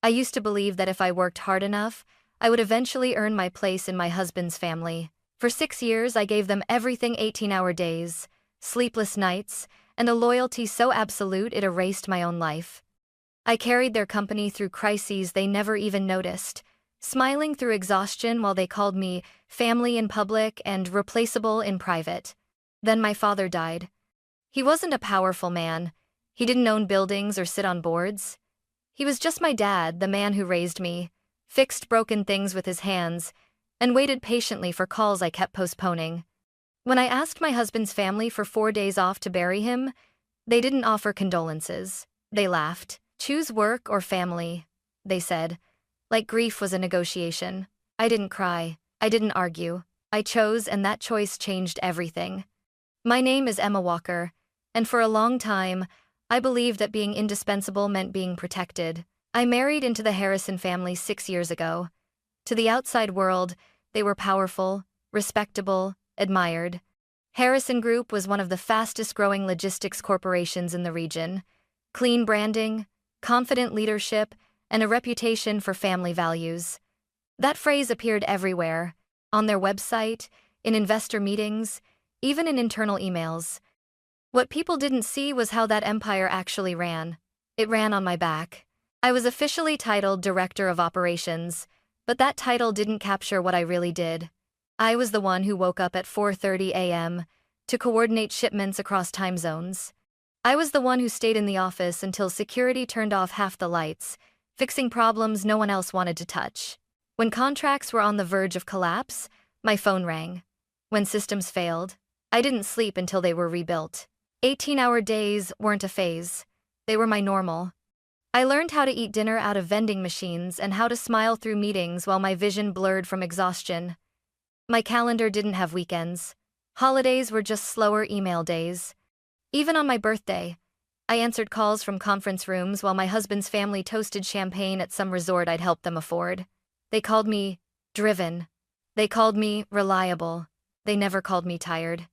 I used to believe that if I worked hard enough, I would eventually earn my place in my husband's family. For 6 years, I gave them everything: 18-hour days, sleepless nights, and a loyalty so absolute it erased my own life. I carried their company through crises they never even noticed, smiling through exhaustion while they called me family in public and replaceable in private. Then my father died. He wasn't a powerful man. He didn't own buildings or sit on boards. He was just my dad, the man who raised me, fixed broken things with his hands, and waited patiently for calls I kept postponing. When I asked my husband's family for 4 days off to bury him, they didn't offer condolences. They laughed. "Choose work or family," they said, like grief was a negotiation. I didn't cry. I didn't argue. I chose, and that choice changed everything. My name is Emma Walker, and for a long time, I believed that being indispensable meant being protected. I married into the Harrison family 6 years ago. To the outside world, they were powerful, respectable, admired. Harrison Group was one of the fastest-growing logistics corporations in the region. Clean branding, confident leadership, and a reputation for family values. That phrase appeared everywhere, on their website, in investor meetings, even in internal emails. What people didn't see was how that empire actually ran. It ran on my back. I was officially titled Director of Operations, but that title didn't capture what I really did. I was the one who woke up at 4:30 a.m. to coordinate shipments across time zones. I was the one who stayed in the office until security turned off half the lights, fixing problems no one else wanted to touch. When contracts were on the verge of collapse, my phone rang. When systems failed, I didn't sleep until they were rebuilt. 18-hour days weren't a phase. They were my normal. I learned how to eat dinner out of vending machines and how to smile through meetings while my vision blurred from exhaustion. My calendar didn't have weekends. Holidays were just slower email days. Even on my birthday, I answered calls from conference rooms while my husband's family toasted champagne at some resort I'd helped them afford. They called me driven. They called me reliable. They never called me tired.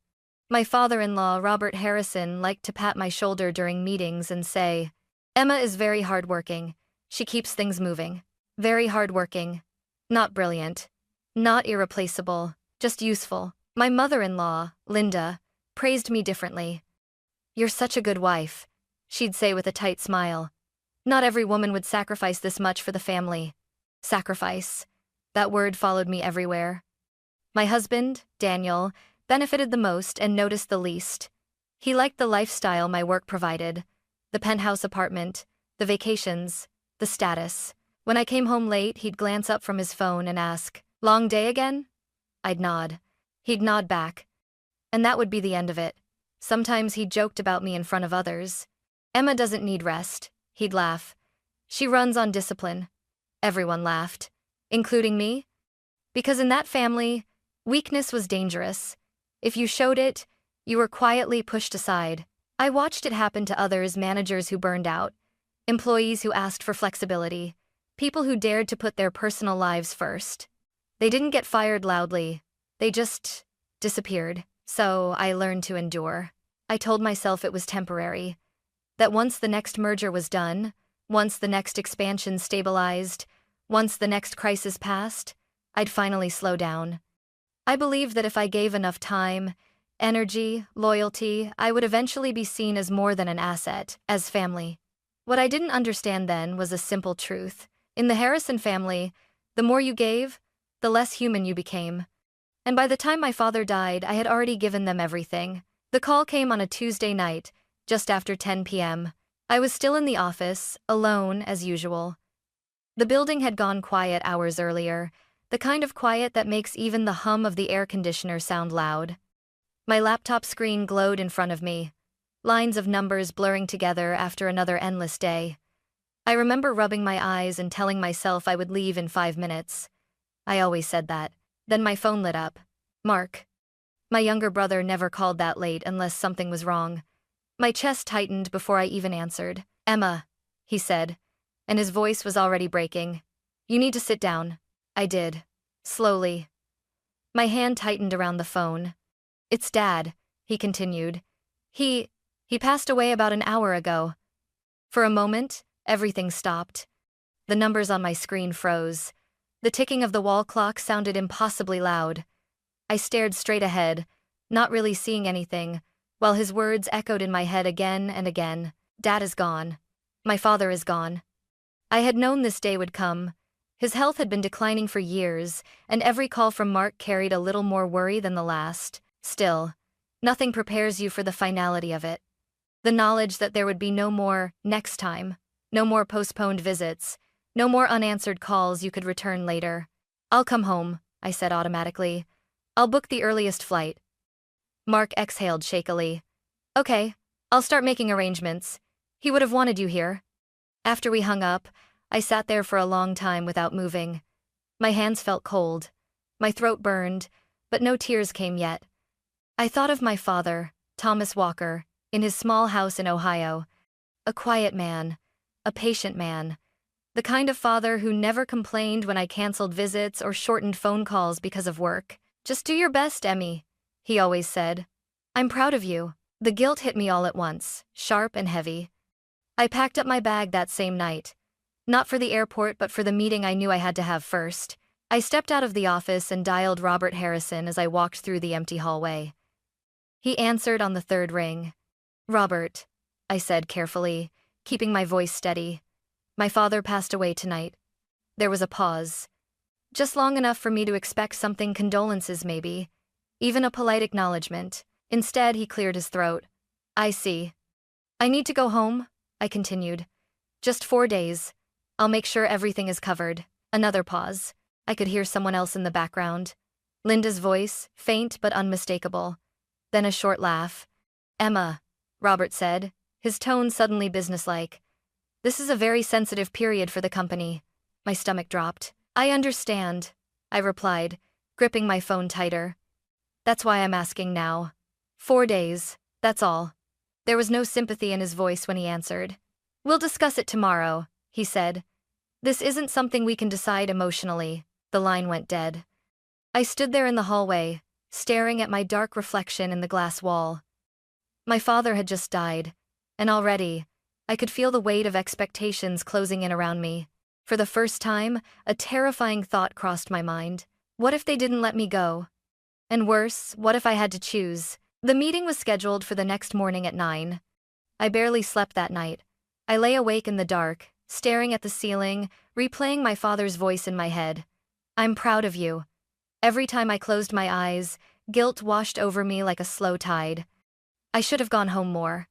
My father-in-law, Robert Harrison, liked to pat my shoulder during meetings and say, "Emma is very hardworking. She keeps things moving. Very hardworking. Not brilliant. Not irreplaceable. Just useful." My mother-in-law, Linda, praised me differently. "You're such a good wife," she'd say with a tight smile. "Not every woman would sacrifice this much for the family." Sacrifice. That word followed me everywhere. My husband, Daniel, benefited the most and noticed the least. He liked the lifestyle my work provided. The penthouse apartment, the vacations, the status. When I came home late, he'd glance up from his phone and ask, "Long day again?" I'd nod. He'd nod back. And that would be the end of it. Sometimes he joked about me in front of others. "Emma doesn't need rest," he'd laugh. "She runs on discipline." Everyone laughed, including me. Because in that family, weakness was dangerous. If you showed it, you were quietly pushed aside. I watched it happen to others: managers who burned out, employees who asked for flexibility, people who dared to put their personal lives first. They didn't get fired loudly. They just disappeared. So I learned to endure. I told myself it was temporary. That once the next merger was done, once the next expansion stabilized, once the next crisis passed, I'd finally slow down. I believed that if I gave enough time, energy, loyalty, I would eventually be seen as more than an asset, as family. What I didn't understand then was a simple truth. In the Harrison family, the more you gave, the less human you became. And by the time my father died, I had already given them everything. The call came on a Tuesday night, just after 10 p.m. I was still in the office, alone as usual. The building had gone quiet hours earlier, the kind of quiet that makes even the hum of the air conditioner sound loud. My laptop screen glowed in front of me, lines of numbers blurring together after another endless day. I remember rubbing my eyes and telling myself I would leave in 5 minutes. I always said that. Then my phone lit up. Mark. My younger brother never called that late unless something was wrong. My chest tightened before I even answered. "Emma," he said, and his voice was already breaking. "You need to sit down." I did. Slowly. My hand tightened around the phone. "It's Dad," he continued. He passed away about an hour ago." For a moment, everything stopped. The numbers on my screen froze. The ticking of the wall clock sounded impossibly loud. I stared straight ahead, not really seeing anything, while his words echoed in my head again and again. Dad is gone. My father is gone. I had known this day would come. His health had been declining for years, and every call from Mark carried a little more worry than the last. Still, nothing prepares you for the finality of it. The knowledge that there would be no more next time, no more postponed visits, no more unanswered calls you could return later. I'll come home, I said automatically. I'll book the earliest flight. Mark exhaled shakily. Okay, I'll start making arrangements. He would have wanted you here. After we hung up, I sat there for a long time without moving. My hands felt cold. My throat burned, but no tears came yet. I thought of my father, Thomas Walker, in his small house in Ohio. A quiet man, a patient man. The kind of father who never complained when I canceled visits or shortened phone calls because of work. Just do your best, Emmy, he always said. I'm proud of you. The guilt hit me all at once, sharp and heavy. I packed up my bag that same night. Not for the airport, but for the meeting I knew I had to have first. I stepped out of the office and dialed Robert Harrison as I walked through the empty hallway. He answered on the third ring. Robert, I said carefully, keeping my voice steady. My father passed away tonight. There was a pause. Just long enough for me to expect something, condolences maybe. Even a polite acknowledgement. Instead, he cleared his throat. I see. I need to go home, I continued. Just 4 days. I'll make sure everything is covered. Another pause. I could hear someone else in the background. Linda's voice, faint but unmistakable. Then a short laugh. Emma, Robert said, his tone suddenly businesslike. This is a very sensitive period for the company. My stomach dropped. I understand, I replied, gripping my phone tighter. That's why I'm asking now. 4 days, that's all. There was no sympathy in his voice when he answered. We'll discuss it tomorrow, he said. This isn't something we can decide emotionally. The line went dead. I stood there in the hallway, staring at my dark reflection in the glass wall. My father had just died, and already, I could feel the weight of expectations closing in around me. For the first time, a terrifying thought crossed my mind. What if they didn't let me go? And worse, what if I had to choose? The meeting was scheduled for the next morning at 9. I barely slept that night. I lay awake in the dark, staring at the ceiling, replaying my father's voice in my head. I'm proud of you. Every time I closed my eyes, guilt washed over me like a slow tide. I should have gone home more.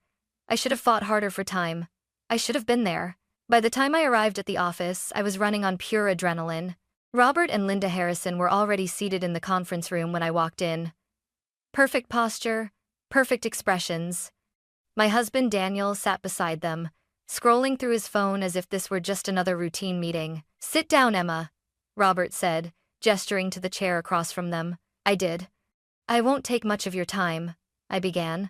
I should have fought harder for time. I should have been there. By the time I arrived at the office, I was running on pure adrenaline. Robert and Linda Harrison were already seated in the conference room when I walked in. Perfect posture, perfect expressions. My husband Daniel sat beside them, scrolling through his phone as if this were just another routine meeting. Sit down, Emma, Robert said, gesturing to the chair across from them. I did. I won't take much of your time, I began.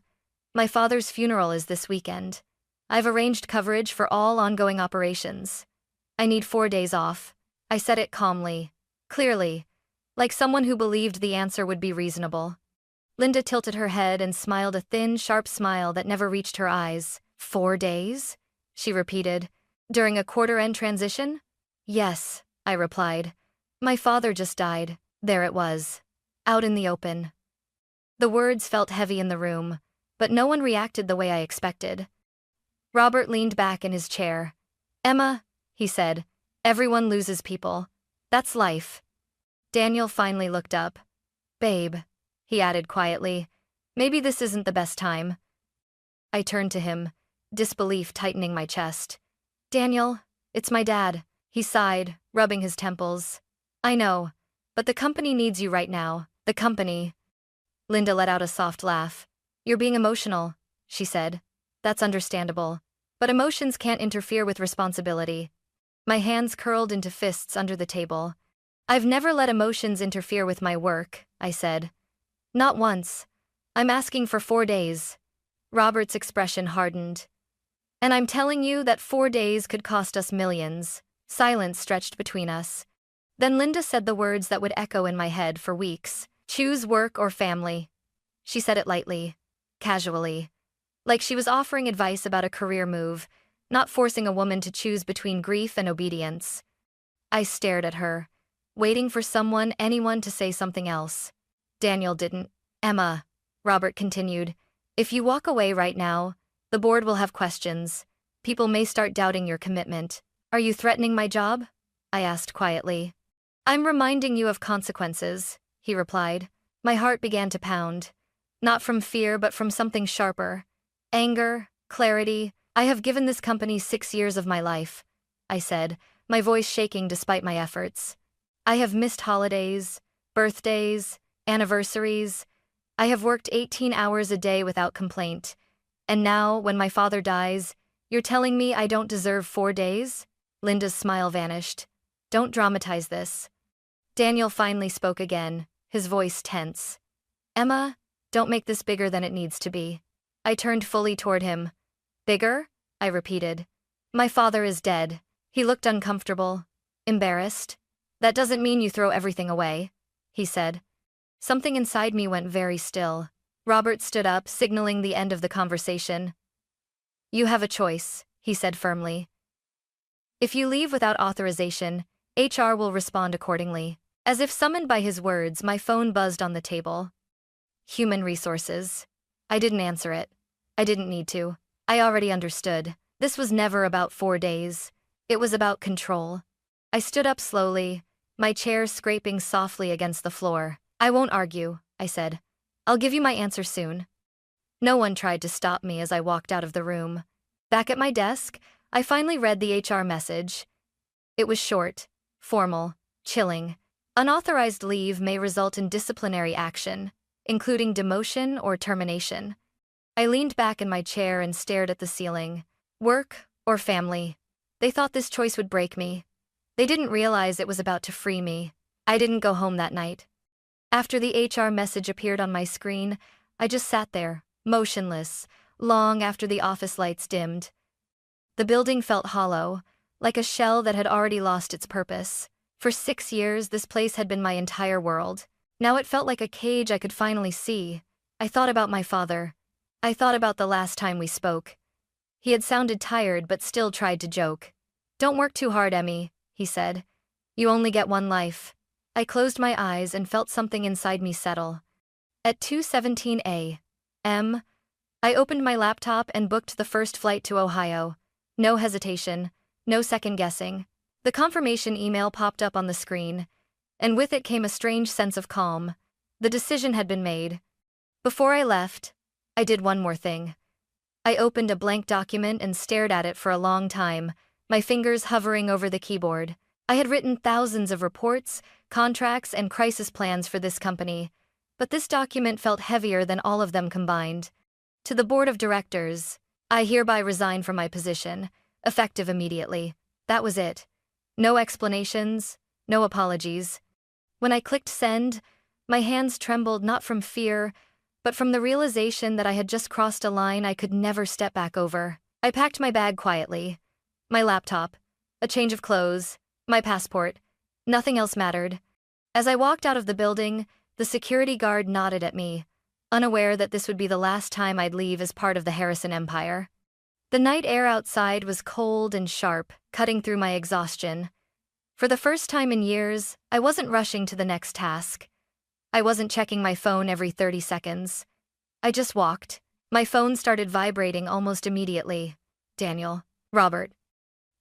My father's funeral is this weekend. I've arranged coverage for all ongoing operations. I need 4 days off. I said it calmly, clearly, like someone who believed the answer would be reasonable. Linda tilted her head and smiled a thin, sharp smile that never reached her eyes. 4 days? She repeated. During a quarter-end transition? Yes, I replied. My father just died. There it was. Out in the open. The words felt heavy in the room, but no one reacted the way I expected. Robert leaned back in his chair. Emma, he said, everyone loses people. That's life. Daniel finally looked up. Babe, he added quietly, maybe this isn't the best time. I turned to him, disbelief tightening my chest. Daniel, it's my dad, he sighed, rubbing his temples. I know, but the company needs you right now. The company. Linda let out a soft laugh. You're being emotional, she said. That's understandable. But emotions can't interfere with responsibility. My hands curled into fists under the table. I've never let emotions interfere with my work, I said. Not once. I'm asking for 4 days. Robert's expression hardened. And I'm telling you that 4 days could cost us millions. Silence stretched between us. Then Linda said the words that would echo in my head for weeks. Choose work or family. She said it lightly, casually, like she was offering advice about a career move, not forcing a woman to choose between grief and obedience. I stared at her, waiting for anyone to say something else. Daniel didn't. Emma, Robert continued, if you walk away right now, the board will have questions. People may start doubting your commitment. Are you threatening my job? I asked quietly. I'm reminding you of consequences, he replied. My heart began to pound. Not from fear, but from something sharper. Anger, clarity. I have given this company 6 years of my life, I said, my voice shaking despite my efforts. I have missed holidays, birthdays, anniversaries. I have worked 18 hours a day without complaint. And now, when my father dies, you're telling me I don't deserve 4 days? Linda's smile vanished. Don't dramatize this. Daniel finally spoke again, his voice tense. Emma, don't make this bigger than it needs to be. I turned fully toward him. Bigger? I repeated. My father is dead. He looked uncomfortable, embarrassed. That doesn't mean you throw everything away, he said. Something inside me went very still. Robert stood up, signaling the end of the conversation. You have a choice, he said firmly. If you leave without authorization, HR will respond accordingly. As if summoned by his words, my phone buzzed on the table. Human resources. I didn't answer it. I didn't need to. I already understood. This was never about 4 days. It was about control. I stood up slowly, my chair scraping softly against the floor. I won't argue, I said. I'll give you my answer soon. No one tried to stop me as I walked out of the room. Back at my desk, I finally read the HR message. It was short, formal, chilling. Unauthorized leave may result in disciplinary action, including demotion or termination. I leaned back in my chair and stared at the ceiling. Work or family? They thought this choice would break me. They didn't realize it was about to free me. I didn't go home that night. After the HR message appeared on my screen, I just sat there, motionless, long after the office lights dimmed. The building felt hollow, like a shell that had already lost its purpose. For 6 years, this place had been my entire world. Now it felt like a cage I could finally see. I thought about my father. I thought about the last time we spoke. He had sounded tired but still tried to joke. Don't work too hard, Emmy, he said. You only get one life. I closed my eyes and felt something inside me settle. At 2:17 a.m., I opened my laptop and booked the first flight to Ohio. No hesitation, no second guessing. The confirmation email popped up on the screen, and with it came a strange sense of calm. The decision had been made. Before I left, I did one more thing. I opened a blank document and stared at it for a long time, my fingers hovering over the keyboard. I had written thousands of reports, contracts, and crisis plans for this company, but this document felt heavier than all of them combined. To the board of directors, I hereby resign from my position, effective immediately. That was it. No explanations, no apologies. When I clicked send, my hands trembled not from fear, but from the realization that I had just crossed a line I could never step back over. I packed my bag quietly. My laptop, a change of clothes, my passport. Nothing else mattered. As I walked out of the building, the security guard nodded at me, unaware that this would be the last time I'd leave as part of the Harrison Empire. The night air outside was cold and sharp, cutting through my exhaustion. For the first time in years, I wasn't rushing to the next task. I wasn't checking my phone every 30 seconds. I just walked. My phone started vibrating almost immediately. Daniel. Robert.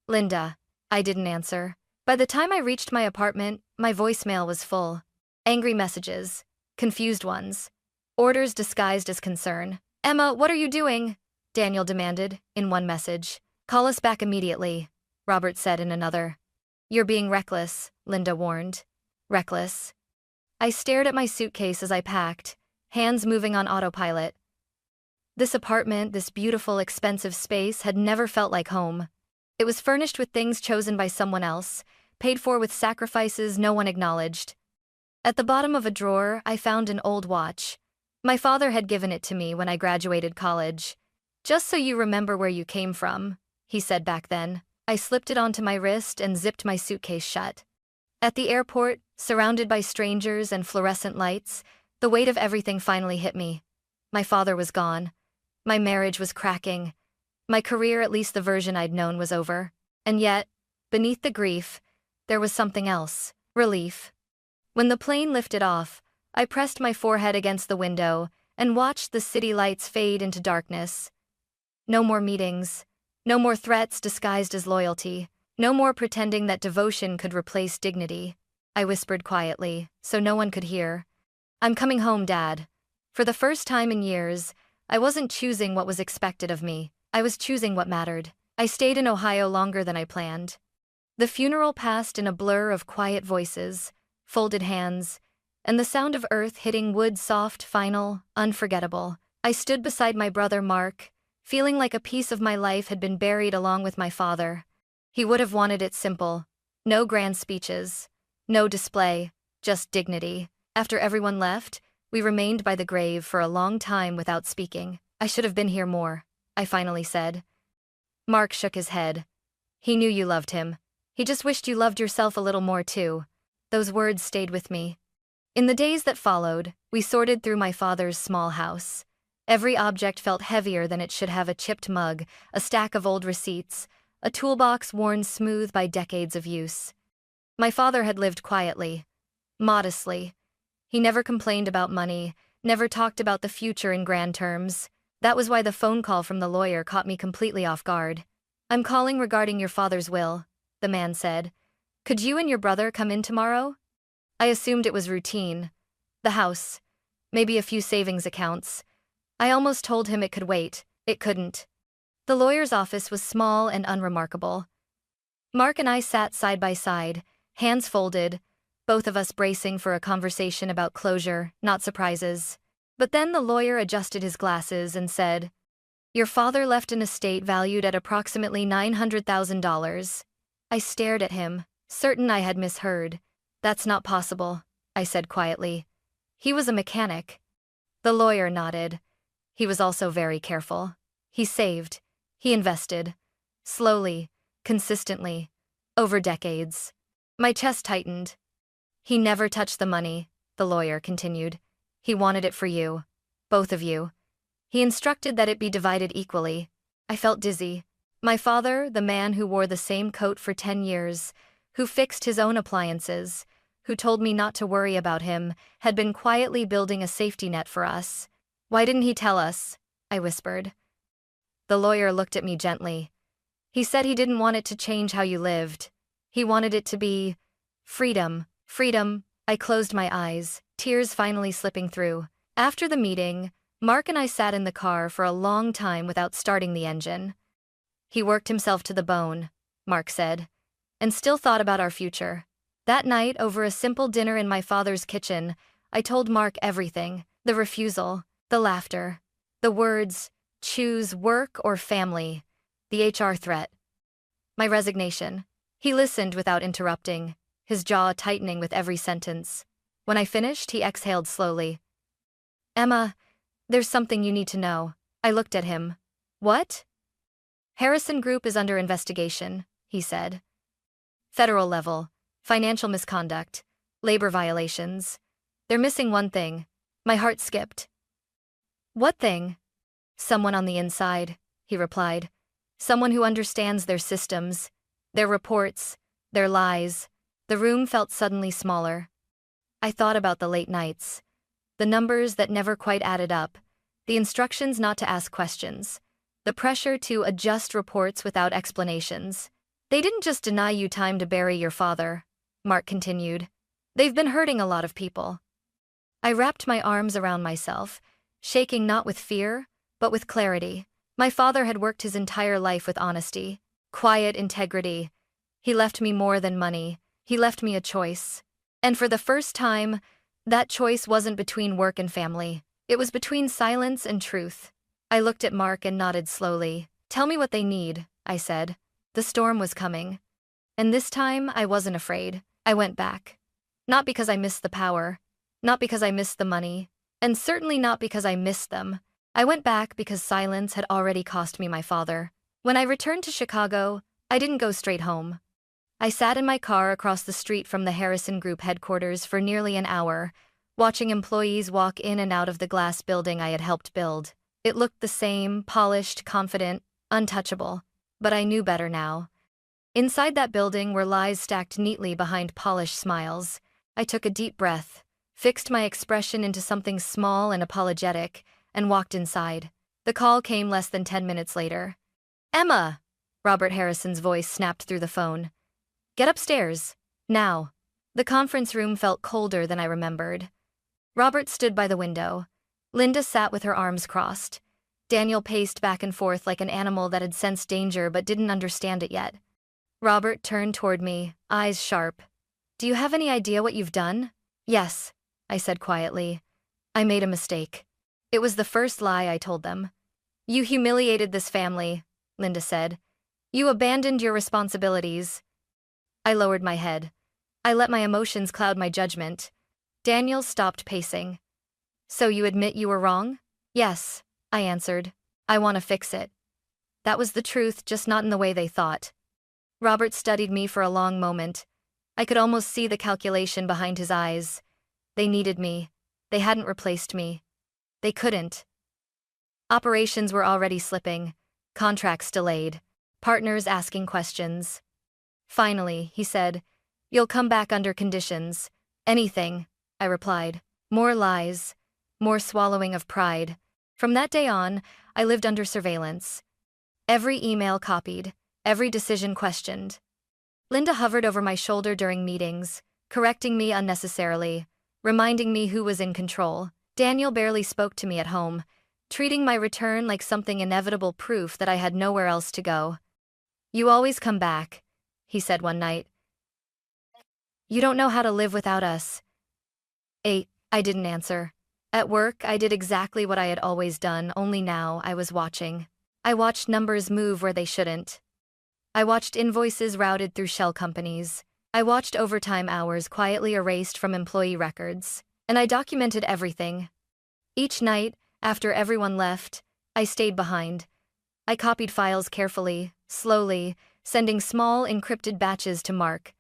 Linda. I didn't answer. By the time I reached my apartment, my voicemail was full. Angry messages. Confused ones. Orders disguised as concern. Emma, what are you doing? Daniel demanded, in one message. Call us back immediately, Robert said in another. You're being reckless, Linda warned. Reckless. I stared at my suitcase as I packed, hands moving on autopilot. This apartment, this beautiful, expensive space, had never felt like home. It was furnished with things chosen by someone else, paid for with sacrifices no one acknowledged. At the bottom of a drawer, I found an old watch. My father had given it to me when I graduated college. Just so you remember where you came from, he said back then. I slipped it onto my wrist and zipped my suitcase shut. At the airport, surrounded by strangers and fluorescent lights, the weight of everything finally hit me. My father was gone. My marriage was cracking. My career, at least the version I'd known, was over. And yet, beneath the grief, there was something else: relief. When the plane lifted off, I pressed my forehead against the window and watched the city lights fade into darkness. No more meetings. No more threats disguised as loyalty. No more pretending that devotion could replace dignity. I whispered quietly, so no one could hear. "I'm coming home, Dad." For the first time in years, I wasn't choosing what was expected of me. I was choosing what mattered. I stayed in Ohio longer than I planned. The funeral passed in a blur of quiet voices, folded hands, and the sound of earth hitting wood, soft, final, unforgettable. I stood beside my brother Mark, feeling like a piece of my life had been buried along with my father. He would have wanted it simple. No grand speeches. No display. Just dignity. After everyone left, we remained by the grave for a long time without speaking. "I should have been here more," I finally said. Mark shook his head. "He knew you loved him. He just wished you loved yourself a little more too." Those words stayed with me. In the days that followed, we sorted through my father's small house. Every object felt heavier than it should have: a chipped mug, a stack of old receipts, a toolbox worn smooth by decades of use. My father had lived quietly, modestly. He never complained about money, never talked about the future in grand terms. That was why the phone call from the lawyer caught me completely off guard. "I'm calling regarding your father's will," the man said. "Could you and your brother come in tomorrow?" I assumed it was routine. The house. Maybe a few savings accounts. I almost told him it could wait. It couldn't. The lawyer's office was small and unremarkable. Mark and I sat side by side, hands folded, both of us bracing for a conversation about closure, not surprises. But then the lawyer adjusted his glasses and said, "Your father left an estate valued at approximately $900,000. I stared at him, certain I had misheard. "That's not possible," I said quietly. "He was a mechanic." The lawyer nodded. He was also very careful. He saved. He invested. Slowly, consistently, over decades. My chest tightened. "He never touched the money," the lawyer continued. "He wanted it for you. Both of you. He instructed that it be divided equally." I felt dizzy. My father, the man who wore the same coat for 10 years, who fixed his own appliances, who told me not to worry about him, had been quietly building a safety net for us. "Why didn't he tell us?" I whispered. The lawyer looked at me gently. "He said he didn't want it to change how you lived. He wanted it to be freedom." Freedom. I closed my eyes, tears finally slipping through. After the meeting, Mark and I sat in the car for a long time without starting the engine. "He worked himself to the bone," Mark said, "and still thought about our future." That night, over a simple dinner in my father's kitchen, I told Mark everything: the refusal, the laughter, the words, "choose work or family," the HR threat, my resignation. He listened without interrupting, his jaw tightening with every sentence. When I finished, he exhaled slowly. "Emma, there's something you need to know." I looked at him. "What?" "Harrison Group is under investigation," he said. "Federal level, financial misconduct, labor violations. They're missing one thing." My heart skipped. "What thing?" "Someone on the inside," he replied. "Someone who understands their systems, their reports, their lies." The room felt suddenly smaller. I thought about the late nights, the numbers that never quite added up, the instructions not to ask questions, the pressure to adjust reports without explanations. "They didn't just deny you time to bury your father," Mark continued. "They've been hurting a lot of people." I wrapped my arms around myself, shaking not with fear, but with clarity. My father had worked his entire life with honesty, quiet integrity. He left me more than money. He left me a choice. And for the first time, that choice wasn't between work and family. It was between silence and truth. I looked at Mark and nodded slowly. "Tell me what they need," I said. The storm was coming. And this time, I wasn't afraid. I went back. Not because I missed the power. Not because I missed the money. And certainly not because I missed them. I went back because silence had already cost me my father. When I returned to Chicago, I didn't go straight home. I sat in my car across the street from the Harrison Group headquarters for nearly an hour, watching employees walk in and out of the glass building I had helped build. It looked the same: polished, confident, untouchable. But I knew better now. Inside that building were lies stacked neatly behind polished smiles. I took a deep breath, fixed my expression into something small and apologetic, and walked inside. The call came less than 10 minutes later. "Emma!" Robert Harrison's voice snapped through the phone. "Get upstairs. Now." The conference room felt colder than I remembered. Robert stood by the window. Linda sat with her arms crossed. Daniel paced back and forth like an animal that had sensed danger but didn't understand it yet. Robert turned toward me, eyes sharp. "Do you have any idea what you've done?" "Yes," I said quietly. "I made a mistake." It was the first lie I told them. "You humiliated this family," Linda said. "You abandoned your responsibilities." I lowered my head. I let my emotions cloud my judgment. Daniel stopped pacing. "So you admit you were wrong?" "Yes," I answered. "I want to fix it." That was the truth, just not in the way they thought. Robert studied me for a long moment. I could almost see the calculation behind his eyes. They needed me. They hadn't replaced me. They couldn't. Operations were already slipping, contracts delayed, partners asking questions. "Finally," he said, "you'll come back under conditions." "Anything," I replied. More lies, more swallowing of pride. From that day on, I lived under surveillance. Every email copied, every decision questioned. Linda hovered over my shoulder during meetings, correcting me unnecessarily, reminding me who was in control. Daniel barely spoke to me at home, treating my return like something inevitable proof that I had nowhere else to go. "You always come back," he said one night. "You don't know how to live without us." I didn't answer. At work, I did exactly what I had always done, only now I was watching. I watched numbers move where they shouldn't. I watched invoices routed through shell companies. I watched overtime hours quietly erased from employee records. And I documented everything. Each night, after everyone left, I stayed behind. I copied files carefully, slowly, sending small encrypted batches to Mark.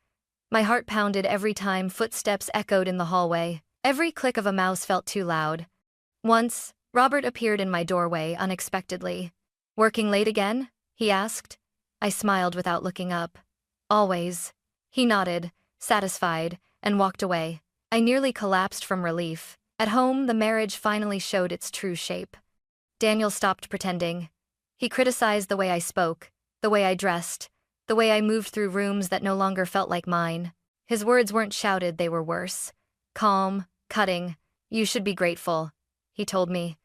My heart pounded every time footsteps echoed in the hallway. Every click of a mouse felt too loud. Once, Robert appeared in my doorway unexpectedly. "Working late again?" he asked. I smiled without looking up. "Always." He nodded, satisfied, and walked away. I nearly collapsed from relief. At home, the marriage finally showed its true shape. Daniel stopped pretending. He criticized the way I spoke, the way I dressed, the way I moved through rooms that no longer felt like mine. His words weren't shouted, they were worse. Calm, cutting. "You should be grateful," he told me.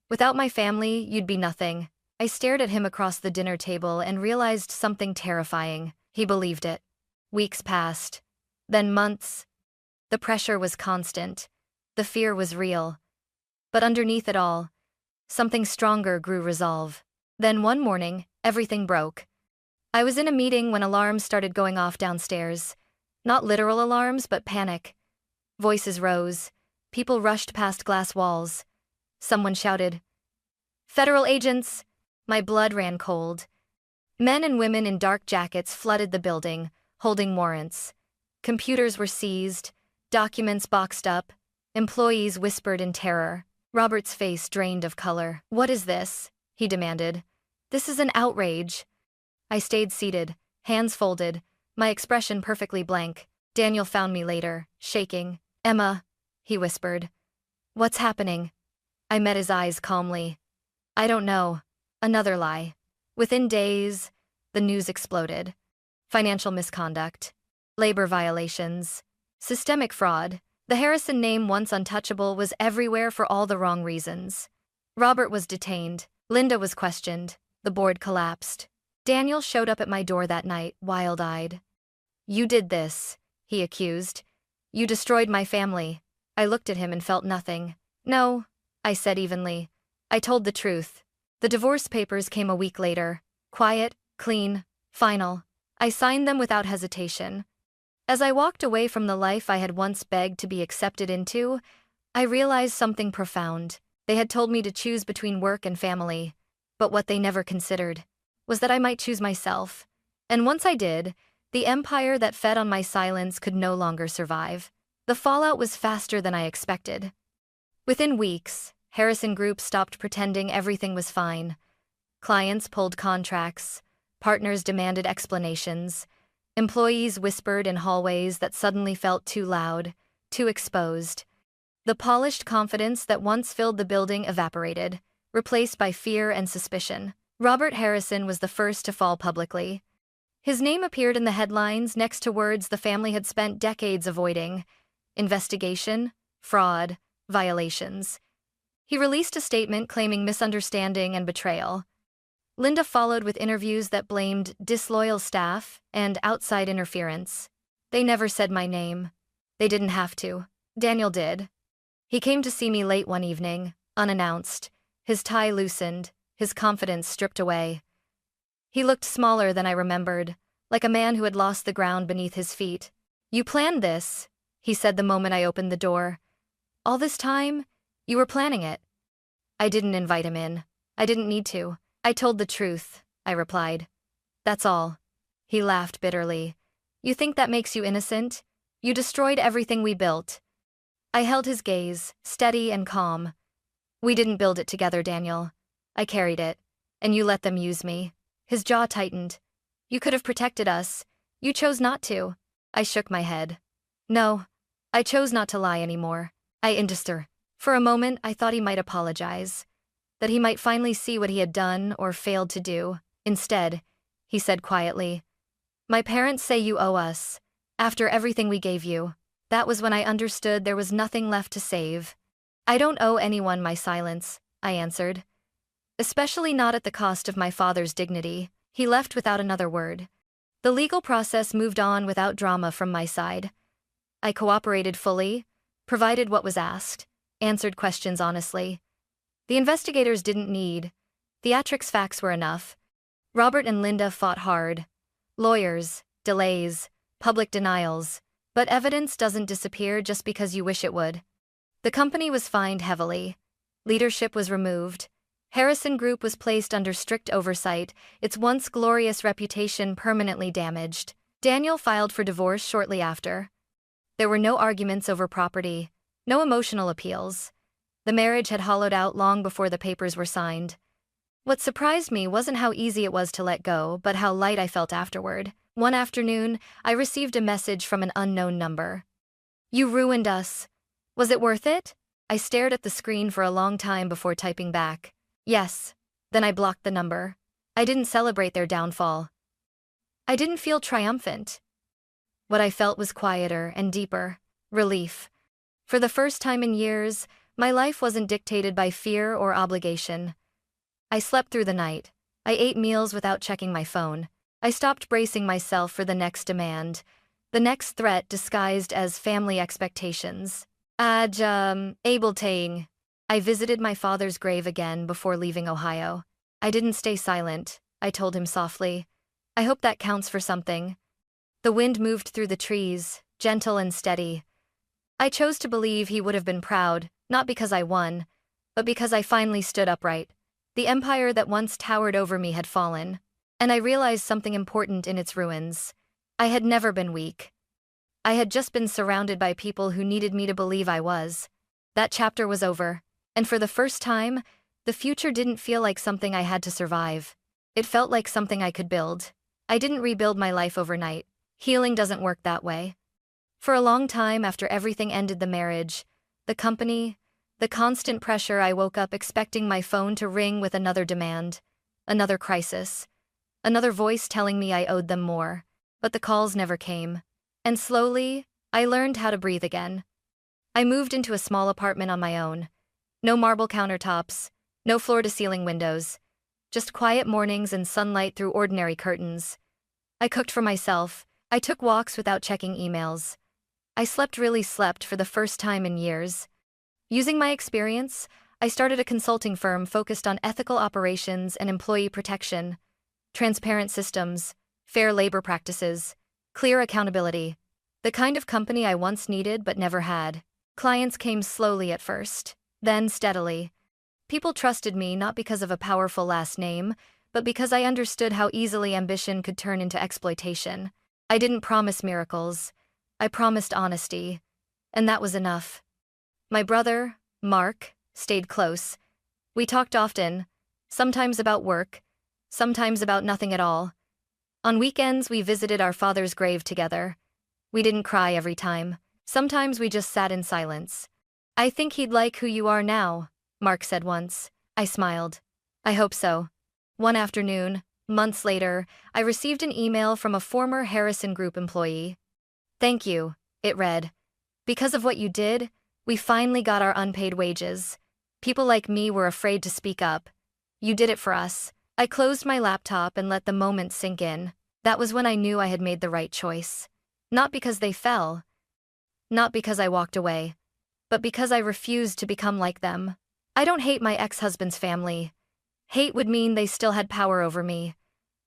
"Without my family, you'd be nothing." I stared at him across the dinner table and realized something terrifying. He believed it. Weeks passed. Then months. The pressure was constant. The fear was real. But underneath it all, something stronger grew resolve. Then one morning, everything broke. I was in a meeting when alarms started going off downstairs. Not literal alarms, but panic. Voices rose. People rushed past glass walls. Someone shouted, "Federal agents!" My blood ran cold. Men and women in dark jackets flooded the building, holding warrants. Computers were seized, documents boxed up, employees whispered in terror. Robert's face drained of color. "What is this?" he demanded. "This is an outrage." I stayed seated, hands folded, my expression perfectly blank. Daniel found me later, shaking. "Emma," he whispered. "What's happening?" I met his eyes calmly. "I don't know." Another lie. Within days, the news exploded. Financial misconduct, labor violations, systemic fraud. The Harrison name, once untouchable, was everywhere for all the wrong reasons. Robert was detained. Linda was questioned. The board collapsed. Daniel showed up at my door that night, wild-eyed. "You did this," he accused. "You destroyed my family." I looked at him and felt nothing. "No," I said evenly. "I told the truth." The divorce papers came a week later. Quiet, clean, final. I signed them without hesitation. As I walked away from the life I had once begged to be accepted into, I realized something profound. They had told me to choose between work and family, but what they never considered was that I might choose myself. And once I did, the empire that fed on my silence could no longer survive. The fallout was faster than I expected. Within weeks, Harrison Group stopped pretending everything was fine. Clients pulled contracts, partners demanded explanations, employees whispered in hallways that suddenly felt too loud, too exposed. The polished confidence that once filled the building evaporated, replaced by fear and suspicion. Robert Harrison was the first to fall publicly. His name appeared in the headlines next to words the family had spent decades avoiding: investigation, fraud, violations. He released a statement claiming misunderstanding and betrayal. Linda followed with interviews that blamed disloyal staff and outside interference. They never said my name. They didn't have to. Daniel did. He came to see me late one evening, unannounced, his tie loosened, his confidence stripped away. He looked smaller than I remembered, like a man who had lost the ground beneath his feet. "You planned this," he said the moment I opened the door. "All this time, you were planning it." I didn't invite him in. I didn't need to. "I told the truth," I replied. "That's all." He laughed bitterly. "You think that makes you innocent? You destroyed everything we built." I held his gaze, steady and calm. "We didn't build it together, Daniel. I carried it, and you let them use me." His jaw tightened. "You could have protected us. You chose not to." I shook my head. "No, I chose not to lie anymore." I induced. For a moment, I thought he might apologize, that he might finally see what he had done or failed to do. Instead, he said quietly, "My parents say you owe us, after everything we gave you." That was when I understood there was nothing left to save. "I don't owe anyone my silence," I answered. "Especially not at the cost of my father's dignity." He left without another word. The legal process moved on without drama from my side. I cooperated fully, provided what was asked, answered questions honestly. The investigators didn't need theatrics, facts were enough. Robert and Linda fought hard. Lawyers, delays, public denials. But evidence doesn't disappear just because you wish it would. The company was fined heavily. Leadership was removed. Harrison Group was placed under strict oversight, its once glorious reputation permanently damaged. Daniel filed for divorce shortly after. There were no arguments over property, no emotional appeals. The marriage had hollowed out long before the papers were signed. What surprised me wasn't how easy it was to let go, but how light I felt afterward. One afternoon, I received a message from an unknown number. "You ruined us. Was it worth it?" I stared at the screen for a long time before typing back. "Yes." Then I blocked the number. I didn't celebrate their downfall. I didn't feel triumphant. What I felt was quieter and deeper. Relief. For the first time in years, my life wasn't dictated by fear or obligation. I slept through the night. I ate meals without checking my phone. I stopped bracing myself for the next demand, the next threat disguised as family expectations. Ableting. I visited my father's grave again before leaving Ohio. I didn't stay silent, I told him softly. "I hope that counts for something." The wind moved through the trees, gentle and steady. I chose to believe he would have been proud, not because I won, but because I finally stood upright. The empire that once towered over me had fallen, and I realized something important in its ruins. I had never been weak. I had just been surrounded by people who needed me to believe I was. That chapter was over, and for the first time, the future didn't feel like something I had to survive. It felt like something I could build. I didn't rebuild my life overnight. Healing doesn't work that way. For a long time after everything ended, the marriage, the company, the constant pressure, I woke up expecting my phone to ring with another demand, another crisis, another voice telling me I owed them more. But the calls never came. And slowly, I learned how to breathe again. I moved into a small apartment on my own. No marble countertops, no floor-to-ceiling windows, just quiet mornings and sunlight through ordinary curtains. I cooked for myself. I took walks without checking emails. I really slept for the first time in years. Using my experience, I started a consulting firm focused on ethical operations and employee protection, transparent systems, fair labor practices, clear accountability. The kind of company I once needed but never had. Clients came slowly at first, then steadily. People trusted me not because of a powerful last name, but because I understood how easily ambition could turn into exploitation. I didn't promise miracles. I promised honesty, and that was enough. My brother, Mark, stayed close. We talked often, sometimes about work, sometimes about nothing at all. On weekends, we visited our father's grave together. We didn't cry every time. Sometimes we just sat in silence. "I think he'd like who you are now," Mark said once. I smiled. "I hope so." One afternoon, months later, I received an email from a former Harrison Group employee. "Thank you," it read. "Because of what you did, we finally got our unpaid wages. People like me were afraid to speak up. You did it for us." I closed my laptop and let the moment sink in. That was when I knew I had made the right choice. Not because they fell, not because I walked away, but because I refused to become like them. I don't hate my ex-husband's family. Hate would mean they still had power over me.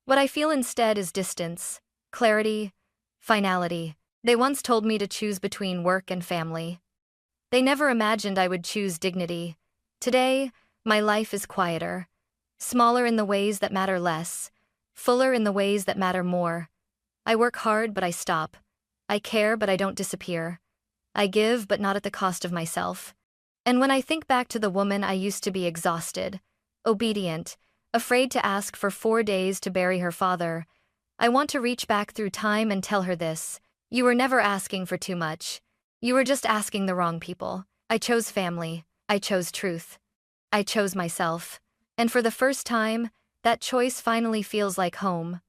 What I feel instead is distance, clarity, finality. They once told me to choose between work and family. They never imagined I would choose dignity. Today, my life is quieter. Smaller in the ways that matter less, fuller in the ways that matter more. I work hard, but I stop. I care, but I don't disappear. I give, but not at the cost of myself. And when I think back to the woman I used to be, exhausted, obedient, afraid to ask for 4 days to bury her father, I want to reach back through time and tell her this: you were never asking for too much. You were just asking the wrong people. I chose family. I chose truth. I chose myself. And for the first time, that choice finally feels like home.